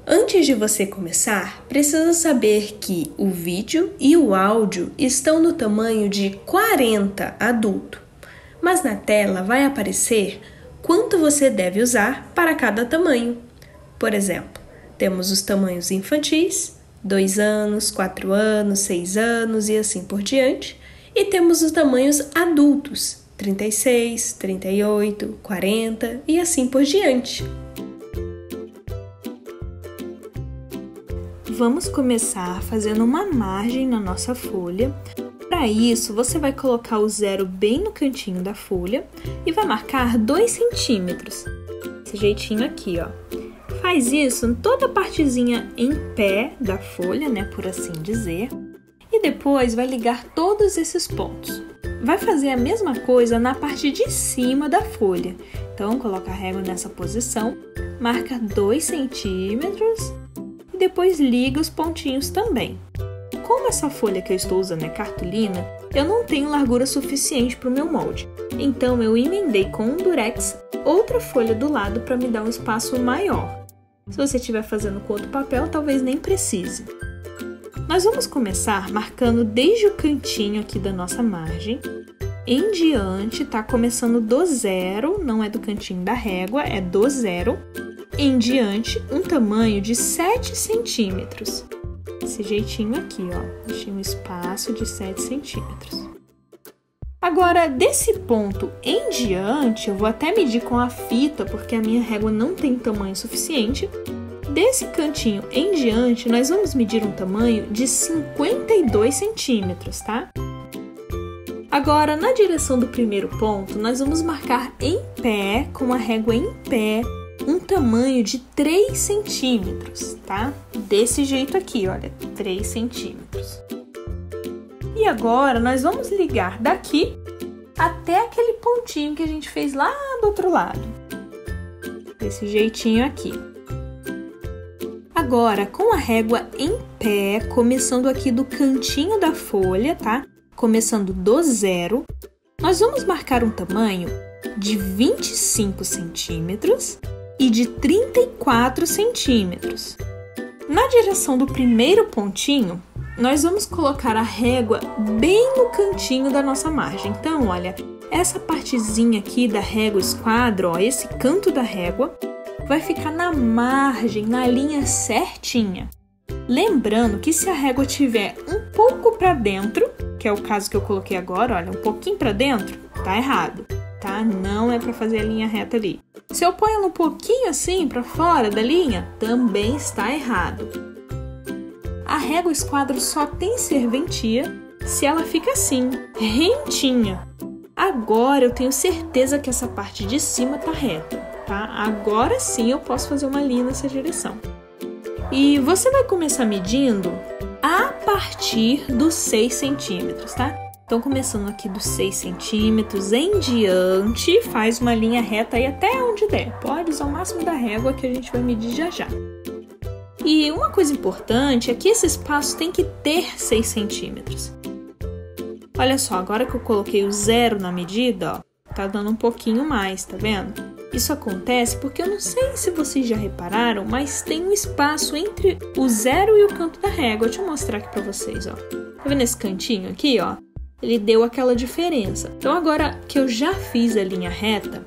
Antes de você começar, precisa saber que o vídeo e o áudio estão no tamanho de 40 adulto, mas na tela vai aparecer quanto você deve usar para cada tamanho. Por exemplo, temos os tamanhos infantis, 2 anos, 4 anos, 6 anos e assim por diante, e temos os tamanhos adultos, 36, 38, 40 e assim por diante. Vamos começar fazendo uma margem na nossa folha. Para isso, você vai colocar o zero bem no cantinho da folha e vai marcar 2 centímetros. Desse jeitinho aqui, ó. Faz isso em toda a partezinha em pé da folha, né, por assim dizer. E depois vai ligar todos esses pontos. Vai fazer a mesma coisa na parte de cima da folha. Então, coloca a régua nessa posição, marca 2 centímetros. E depois liga os pontinhos também. Como essa folha que eu estou usando é cartolina, eu não tenho largura suficiente para o meu molde. Então eu emendei com um durex outra folha do lado para me dar um espaço maior. Se você estiver fazendo com outro papel, talvez nem precise. Nós vamos começar marcando desde o cantinho aqui da nossa margem em diante, tá? Começando do zero, não é do cantinho da régua, é do zero. Em diante, um tamanho de 7 centímetros. Desse jeitinho aqui, ó. Deixei um espaço de 7 centímetros. Agora, desse ponto em diante, eu vou até medir com a fita, porque a minha régua não tem tamanho suficiente. Desse cantinho em diante, nós vamos medir um tamanho de 52 centímetros, tá? Agora, na direção do primeiro ponto, nós vamos marcar em pé, com a régua em pé, um tamanho de 3 centímetros, tá? Desse jeito aqui, olha, 3 centímetros. E agora, nós vamos ligar daqui até aquele pontinho que a gente fez lá do outro lado. Desse jeitinho aqui. Agora, com a régua em pé, começando aqui do cantinho da folha, tá? Começando do zero, nós vamos marcar um tamanho de 25 centímetros e de 34 centímetros. Na direção do primeiro pontinho, nós vamos colocar a régua bem no cantinho da nossa margem. Então, olha, essa partezinha aqui da régua esquadro, ó, esse canto da régua, vai ficar na margem, na linha certinha. Lembrando que se a régua tiver um pouco para dentro, que é o caso que eu coloquei agora, olha, um pouquinho para dentro, tá errado, tá? Não é para fazer a linha reta ali. Se eu ponho ela um pouquinho assim para fora da linha, também está errado. A régua esquadro só tem serventia se ela fica assim, rentinha. Agora eu tenho certeza que essa parte de cima tá reta, tá? Agora sim eu posso fazer uma linha nessa direção. E você vai começar medindo a partir dos 6 centímetros, tá? Então, começando aqui dos 6 centímetros em diante, faz uma linha reta aí até onde der. Pode usar o máximo da régua que a gente vai medir já já. E uma coisa importante é que esse espaço tem que ter 6 centímetros. Olha só, agora que eu coloquei o zero na medida, ó, tá dando um pouquinho mais, tá vendo? Isso acontece porque eu não sei se vocês já repararam, mas tem um espaço entre o zero e o canto da régua. Deixa eu mostrar aqui pra vocês, ó. Tá vendo esse cantinho aqui, ó? Ele deu aquela diferença. Então, agora que eu já fiz a linha reta,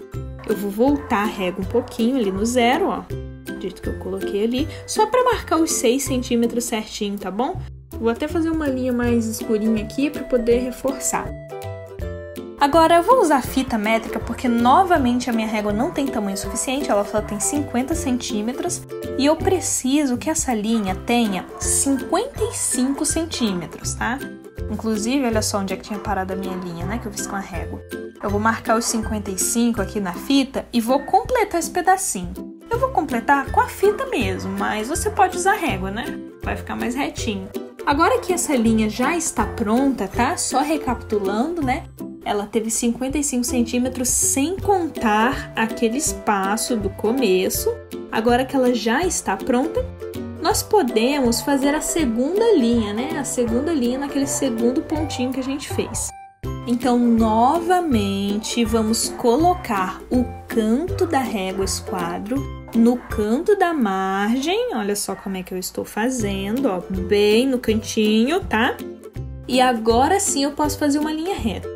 eu vou voltar a régua um pouquinho ali no zero, ó. Do jeito que eu coloquei ali, só pra marcar os 6 centímetros certinho, tá bom? Vou até fazer uma linha mais escurinha aqui pra poder reforçar. Agora, eu vou usar fita métrica porque, novamente, a minha régua não tem tamanho suficiente, ela só tem 50 centímetros e eu preciso que essa linha tenha 55 centímetros, tá? Inclusive, olha só onde é que tinha parado a minha linha, né, que eu fiz com a régua. Eu vou marcar os 55 aqui na fita e vou completar esse pedacinho. Eu vou completar com a fita mesmo, mas você pode usar a régua, né? Vai ficar mais retinho. Agora que essa linha já está pronta, tá? Só recapitulando, né? Ela teve 55 centímetros sem contar aquele espaço do começo. Agora que ela já está pronta, nós podemos fazer a segunda linha, né? A segunda linha naquele segundo pontinho que a gente fez. Então, novamente, vamos colocar o canto da régua esquadro no canto da margem. Olha só como é que eu estou fazendo, ó, bem no cantinho, tá? E agora sim eu posso fazer uma linha reta.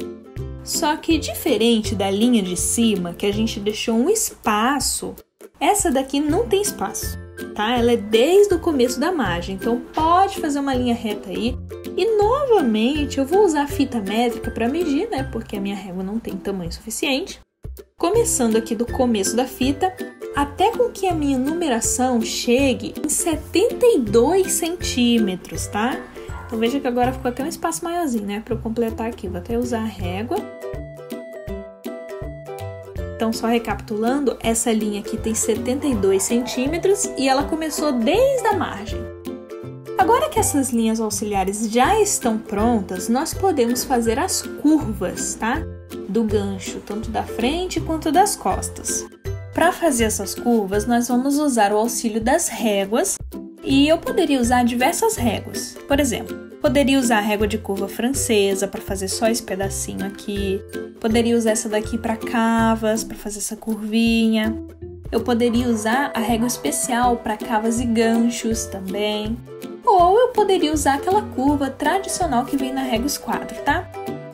Só que diferente da linha de cima, que a gente deixou um espaço, essa daqui não tem espaço, tá? Ela é desde o começo da margem, então pode fazer uma linha reta aí. E novamente eu vou usar a fita métrica para medir, né? Porque a minha régua não tem tamanho suficiente. Começando aqui do começo da fita, até com que a minha numeração chegue em 72 centímetros, tá? Então veja que agora ficou até um espaço maiorzinho, né? Para eu completar aqui, vou até usar a régua. Então, só recapitulando, essa linha aqui tem 72 centímetros e ela começou desde a margem. Agora que essas linhas auxiliares já estão prontas, nós podemos fazer as curvas, tá? Do gancho, tanto da frente quanto das costas. Para fazer essas curvas, nós vamos usar o auxílio das réguas e eu poderia usar diversas réguas. Por exemplo, poderia usar a régua de curva francesa para fazer só esse pedacinho aqui. Poderia usar essa daqui para cavas, para fazer essa curvinha. Eu poderia usar a régua especial para cavas e ganchos também. Ou eu poderia usar aquela curva tradicional que vem na régua esquadro, tá?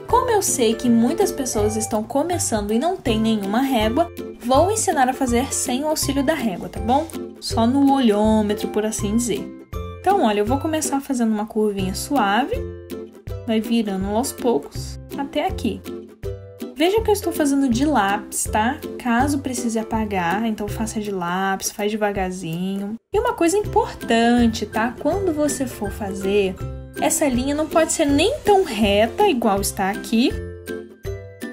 Como eu sei que muitas pessoas estão começando e não tem nenhuma régua, vou ensinar a fazer sem o auxílio da régua, tá bom? Só no olhômetro, por assim dizer. Então, olha, eu vou começar fazendo uma curvinha suave, vai virando aos poucos até aqui. Veja que eu estou fazendo de lápis, tá? Caso precise apagar, então faça de lápis, faz devagarzinho. E uma coisa importante, tá? Quando você for fazer, essa linha não pode ser nem tão reta, igual está aqui,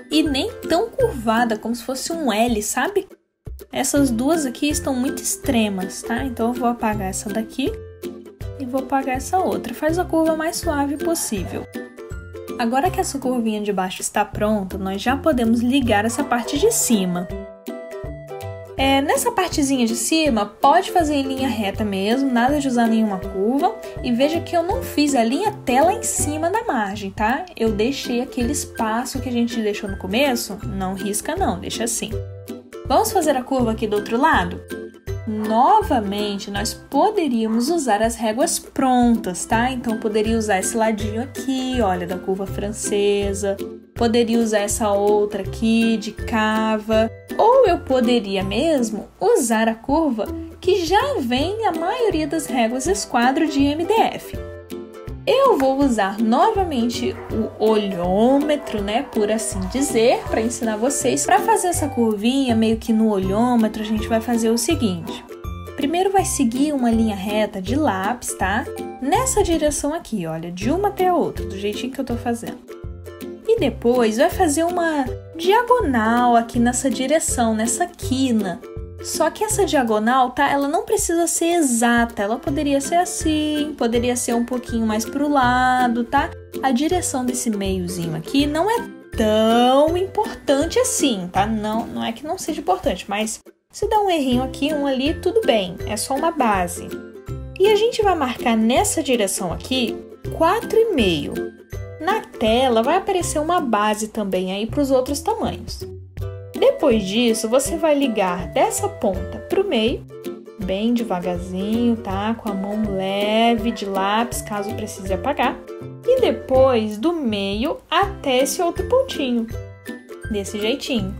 e nem tão curvada, como se fosse um L, sabe? Essas duas aqui estão muito extremas, tá? Então eu vou apagar essa daqui e vou apagar essa outra. Faz a curva mais suave possível. Agora que essa curvinha de baixo está pronta, nós já podemos ligar essa parte de cima. Nessa partezinha de cima, pode fazer em linha reta mesmo, nada de usar nenhuma curva. E veja que eu não fiz a linha até lá em cima da margem, tá? Eu deixei aquele espaço que a gente deixou no começo, não risca não, deixa assim. Vamos fazer a curva aqui do outro lado? Novamente, nós poderíamos usar as réguas prontas, tá? Então, poderia usar esse ladinho aqui, olha, da curva francesa. Poderia usar essa outra aqui, de cava. Ou eu poderia mesmo usar a curva que já vem a maioria das réguas esquadro de MDF. Eu vou usar novamente o olhômetro, né, por assim dizer, para ensinar vocês. Para fazer essa curvinha meio que no olhômetro, a gente vai fazer o seguinte. Primeiro vai seguir uma linha reta de lápis, tá? Nessa direção aqui, olha, de uma até a outra, do jeitinho que eu tô fazendo. E depois vai fazer uma diagonal aqui nessa direção, nessa quina. Só que essa diagonal, tá? Ela não precisa ser exata, ela poderia ser assim, poderia ser um pouquinho mais pro lado, tá? A direção desse meiozinho aqui não é tão importante assim, tá? Não é que não seja importante, mas se dá um errinho aqui, um ali, tudo bem, é só uma base. E a gente vai marcar nessa direção aqui 4,5. Na tela vai aparecer uma base também aí para os outros tamanhos. Depois disso, você vai ligar dessa ponta para o meio, bem devagarzinho, tá? Com a mão leve de lápis, caso precise apagar. E depois do meio até esse outro pontinho, desse jeitinho.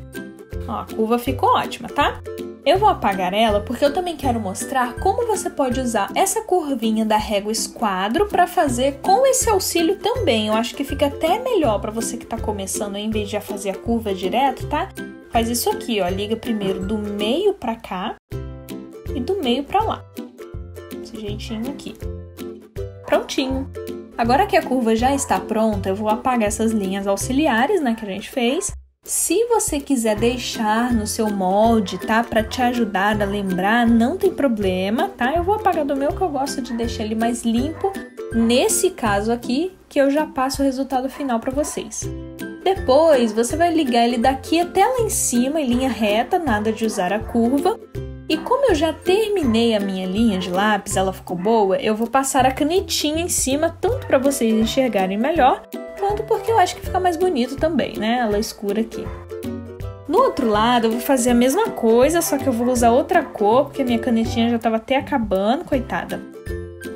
Ó, a curva ficou ótima, tá? Eu vou apagar ela porque eu também quero mostrar como você pode usar essa curvinha da régua esquadro para fazer com esse auxílio também. Eu acho que fica até melhor para você que está começando, em vez de já fazer a curva direto, tá? Faz isso aqui, ó, liga primeiro do meio para cá e do meio para lá. Desse jeitinho aqui. Prontinho! Agora que a curva já está pronta, eu vou apagar essas linhas auxiliares, né, que a gente fez. Se você quiser deixar no seu molde, tá? Para te ajudar a lembrar, não tem problema, tá? Eu vou apagar do meu que eu gosto de deixar ele mais limpo. Nesse caso aqui, que eu já passo o resultado final para vocês. Depois, você vai ligar ele daqui até lá em cima, em linha reta, nada de usar a curva. E como eu já terminei a minha linha de lápis, ela ficou boa, eu vou passar a canetinha em cima, tanto para vocês enxergarem melhor, quanto porque eu acho que fica mais bonito também, né? Ela escura aqui. No outro lado eu vou fazer a mesma coisa, só que eu vou usar outra cor, porque a minha canetinha já estava até acabando, coitada.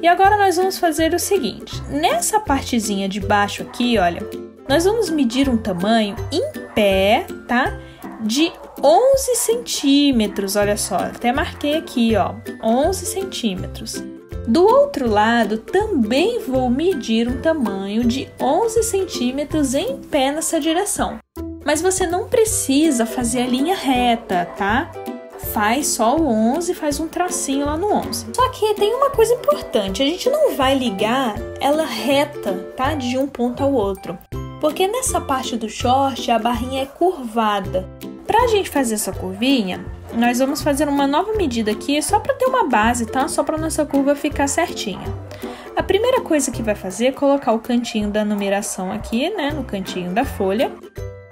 E agora nós vamos fazer o seguinte, nessa partezinha de baixo aqui, olha, nós vamos medir um tamanho em pé, tá? De 11 centímetros, olha só, até marquei aqui, ó, 11 centímetros. Do outro lado, também vou medir um tamanho de 11 centímetros em pé nessa direção. Mas você não precisa fazer a linha reta, tá? Faz só o 11, faz um tracinho lá no 11. Só que tem uma coisa importante, a gente não vai ligar ela reta, tá? De um ponto ao outro. Porque nessa parte do short a barrinha é curvada. Pra gente fazer essa curvinha, nós vamos fazer uma nova medida aqui só para ter uma base, tá? Só para nossa curva ficar certinha. A primeira coisa que vai fazer é colocar o cantinho da numeração aqui, né? No cantinho da folha.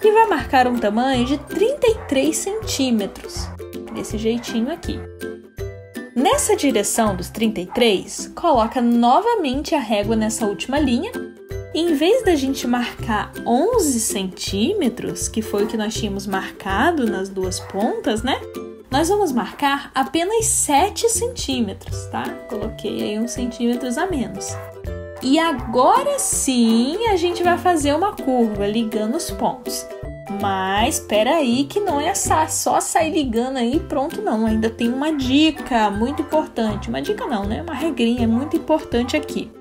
E vai marcar um tamanho de 33 centímetros. Desse jeitinho aqui. Nessa direção dos 33, coloca novamente a régua nessa última linha. E em vez da gente marcar 11 centímetros, que foi o que nós tínhamos marcado nas duas pontas, né? Nós vamos marcar apenas 7 centímetros, tá? Coloquei aí uns centímetros a menos. E agora sim a gente vai fazer uma curva ligando os pontos. Mas espera aí que não é só sair ligando aí e pronto não. Ainda tem uma dica muito importante. Uma dica não, né? Uma regrinha muito importante aqui.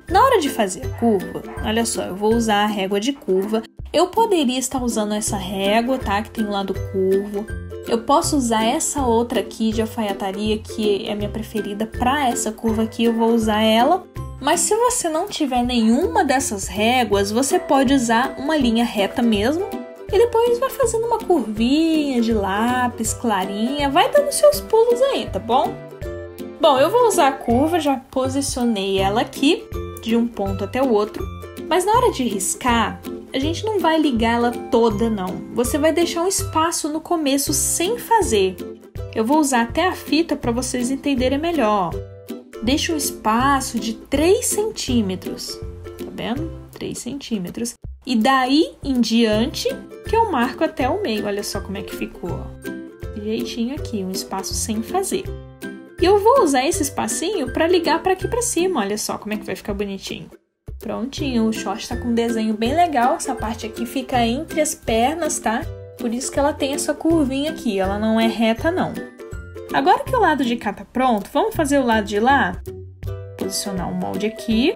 Na hora de fazer a curva, olha só, eu vou usar a régua de curva. Eu poderia estar usando essa régua, tá? Que tem um lado curvo. Eu posso usar essa outra aqui de alfaiataria, que é a minha preferida para essa curva aqui. Eu vou usar ela. Mas se você não tiver nenhuma dessas réguas, você pode usar uma linha reta mesmo. E depois vai fazendo uma curvinha de lápis, clarinha. Vai dando seus pulos aí, tá bom? Bom, eu vou usar a curva, já posicionei ela aqui, de um ponto até o outro. Mas na hora de riscar, a gente não vai ligar ela toda, não. Você vai deixar um espaço no começo sem fazer. Eu vou usar até a fita para vocês entenderem melhor. Deixa um espaço de 3 centímetros, tá vendo? 3 centímetros. E daí em diante que eu marco até o meio. Olha só como é que ficou, ó. Jeitinho aqui, um espaço sem fazer. E eu vou usar esse espacinho para ligar para aqui para cima. Olha só como é que vai ficar bonitinho. Prontinho, o short tá com um desenho bem legal. Essa parte aqui fica entre as pernas, tá? Por isso que ela tem essa curvinha aqui. Ela não é reta, não. Agora que o lado de cá tá pronto, vamos fazer o lado de lá? Posicionar o molde aqui.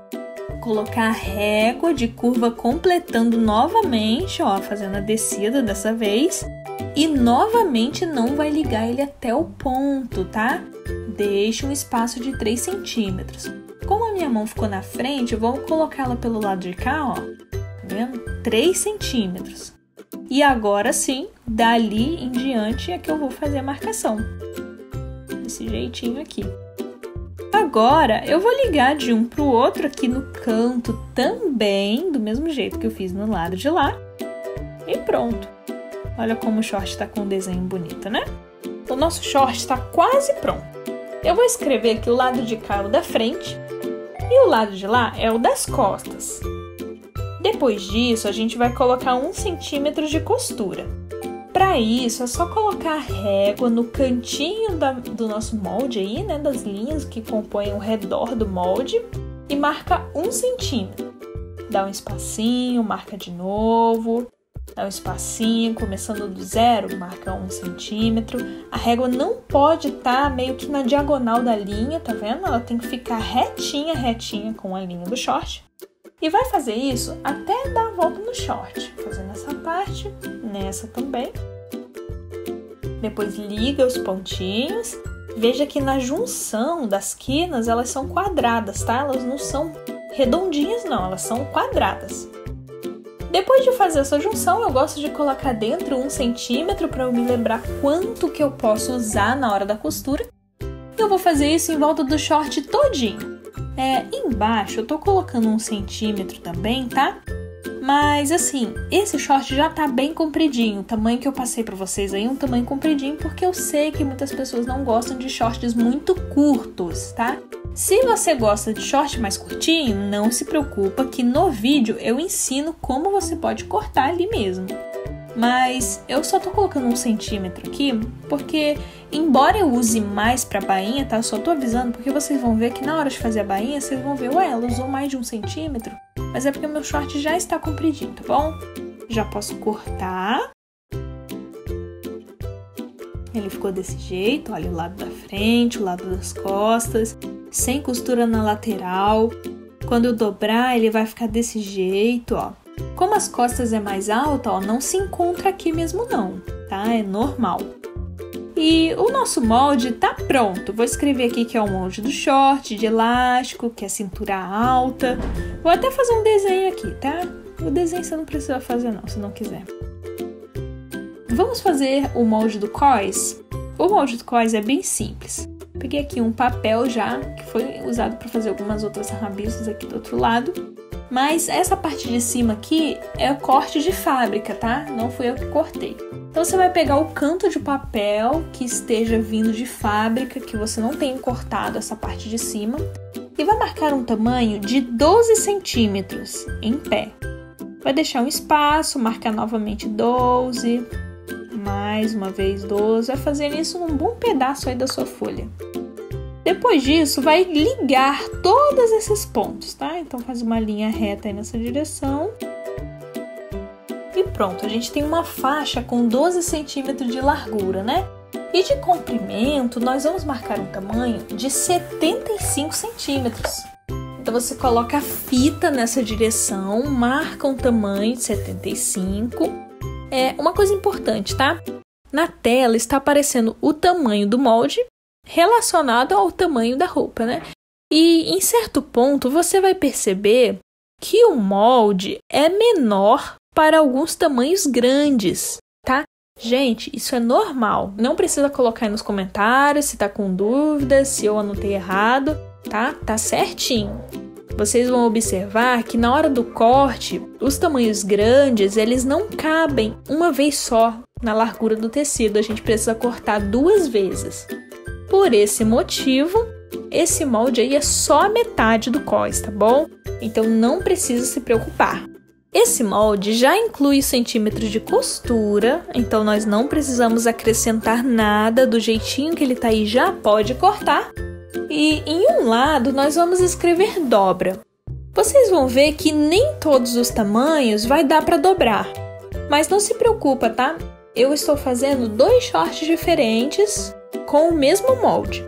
Colocar a régua de curva completando novamente, ó, fazendo a descida dessa vez. E novamente não vai ligar ele até o ponto, tá? Deixa um espaço de 3 centímetros. Como a minha mão ficou na frente, eu vou colocá-la pelo lado de cá, ó. Tá vendo? 3 centímetros. E agora sim, dali em diante é que eu vou fazer a marcação. Desse jeitinho aqui. Agora, eu vou ligar de um pro outro aqui no canto também, do mesmo jeito que eu fiz no lado de lá. E pronto. Olha como o short tá com um desenho bonito, né? O nosso short tá quase pronto. Eu vou escrever aqui o lado de cá é o da frente e o lado de lá é o das costas. Depois disso, a gente vai colocar 1 centímetro de costura. Para isso, é só colocar a régua no cantinho do nosso molde aí, né? Das linhas que compõem o redor do molde e marca 1 centímetro. Dá um espacinho, marca de novo. Dá um espacinho, começando do zero, marca 1 centímetro. A régua não pode estar meio que na diagonal da linha, tá vendo? Ela tem que ficar retinha com a linha do short. E vai fazer isso até dar a volta no short. Fazendo essa parte, nessa também. Depois liga os pontinhos. Veja que na junção das quinas, elas são quadradas, tá? Elas não são redondinhas, não. Elas são quadradas. Depois de fazer essa junção, eu gosto de colocar dentro 1 centímetro para eu me lembrar quanto que eu posso usar na hora da costura. Eu vou fazer isso em volta do short todinho. Embaixo eu tô colocando 1 centímetro também, tá? Mas assim, esse short já tá bem compridinho. O tamanho que eu passei pra vocês aí é um tamanho compridinho, porque eu sei que muitas pessoas não gostam de shorts muito curtos, tá? Se você gosta de short mais curtinho, não se preocupa que no vídeo eu ensino como você pode cortar ali mesmo. Mas eu só tô colocando 1 centímetro aqui, porque embora eu use mais pra bainha, tá? Eu só tô avisando, porque vocês vão ver que na hora de fazer a bainha, vocês vão ver, ué, ela usou mais de 1 centímetro, mas é porque o meu short já está compridinho, tá bom? Já posso cortar. Ele ficou desse jeito, olha o lado da frente, o lado das costas, sem costura na lateral. Quando eu dobrar, ele vai ficar desse jeito, ó. Como as costas é mais alta, ó, não se encontra aqui mesmo não, tá? É normal. E o nosso molde tá pronto. Vou escrever aqui que é o molde do short, de elástico, que é cintura alta. Vou até fazer um desenho aqui, tá? O desenho você não precisa fazer não, se não quiser. Vamos fazer o molde do cós? O molde do cós é bem simples. Peguei aqui um papel já, que foi usado para fazer algumas outras rabiscos aqui do outro lado. Mas essa parte de cima aqui é o corte de fábrica, tá? Não fui eu que cortei. Então você vai pegar o canto de papel que esteja vindo de fábrica, que você não tenha cortado essa parte de cima, e vai marcar um tamanho de 12 centímetros em pé. Vai deixar um espaço, marcar novamente 12, mais uma vez 12, vai fazer isso num bom pedaço aí da sua folha. Depois disso, vai ligar todos esses pontos, tá? Então faz uma linha reta aí nessa direção. E pronto, a gente tem uma faixa com 12 centímetros de largura, né? E de comprimento, nós vamos marcar um tamanho de 75 centímetros. Então você coloca a fita nessa direção, marca um tamanho de 75. Uma coisa importante, tá? Na tela está aparecendo o tamanho do molde relacionado ao tamanho da roupa, né? E em certo ponto você vai perceber que o molde é menor para alguns tamanhos grandes, tá? Gente, isso é normal. Não precisa colocar aí nos comentários se tá com dúvidas, se eu anotei errado, tá? Tá certinho. Vocês vão observar que na hora do corte, os tamanhos grandes, eles não cabem uma vez só na largura do tecido. A gente precisa cortar 2 vezes. Por esse motivo, esse molde aí é só a metade do cós, tá bom? Então não precisa se preocupar. Esse molde já inclui centímetros de costura, então nós não precisamos acrescentar nada, do jeitinho que ele tá aí já pode cortar. E em um lado nós vamos escrever dobra. Vocês vão ver que nem todos os tamanhos vai dar para dobrar, mas não se preocupa, tá? Eu estou fazendo 2 shorts diferentes com o mesmo molde,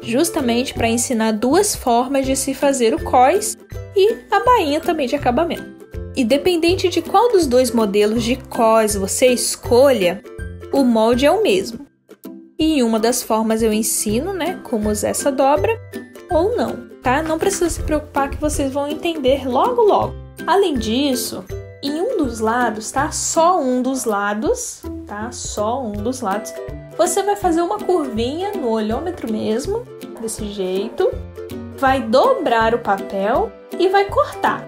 justamente para ensinar 2 formas de se fazer o cós e a bainha também de acabamento. Independente de qual dos 2 modelos de cós você escolha, o molde é o mesmo. E em uma das formas eu ensino, né, como usar essa dobra ou não, tá? Não precisa se preocupar que vocês vão entender logo logo. Além disso, em um dos lados, tá? Só um dos lados, tá? Só um dos lados. Você vai fazer uma curvinha no olhômetro mesmo, desse jeito. Vai dobrar o papel e vai cortar.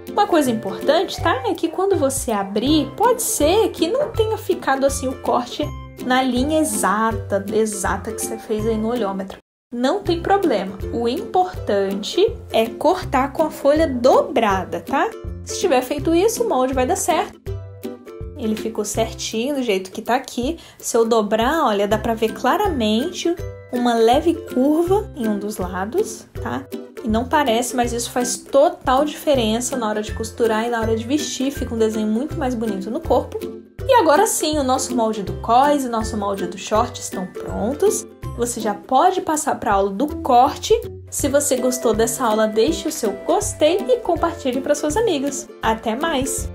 Uma coisa importante, tá? É que quando você abrir, pode ser que não tenha ficado assim o corte na linha exata que você fez aí no olhômetro. Não tem problema. O importante é cortar com a folha dobrada, tá? Se tiver feito isso, o molde vai dar certo. Ele ficou certinho do jeito que tá aqui. Se eu dobrar, olha, dá pra ver claramente uma leve curva em um dos lados, tá? E não parece, mas isso faz total diferença na hora de costurar e na hora de vestir. Fica um desenho muito mais bonito no corpo. E agora sim, o nosso molde do cós e o nosso molde do short estão prontos. Você já pode passar para a aula do corte. Se você gostou dessa aula, deixe o seu gostei e compartilhe para suas amigas. Até mais!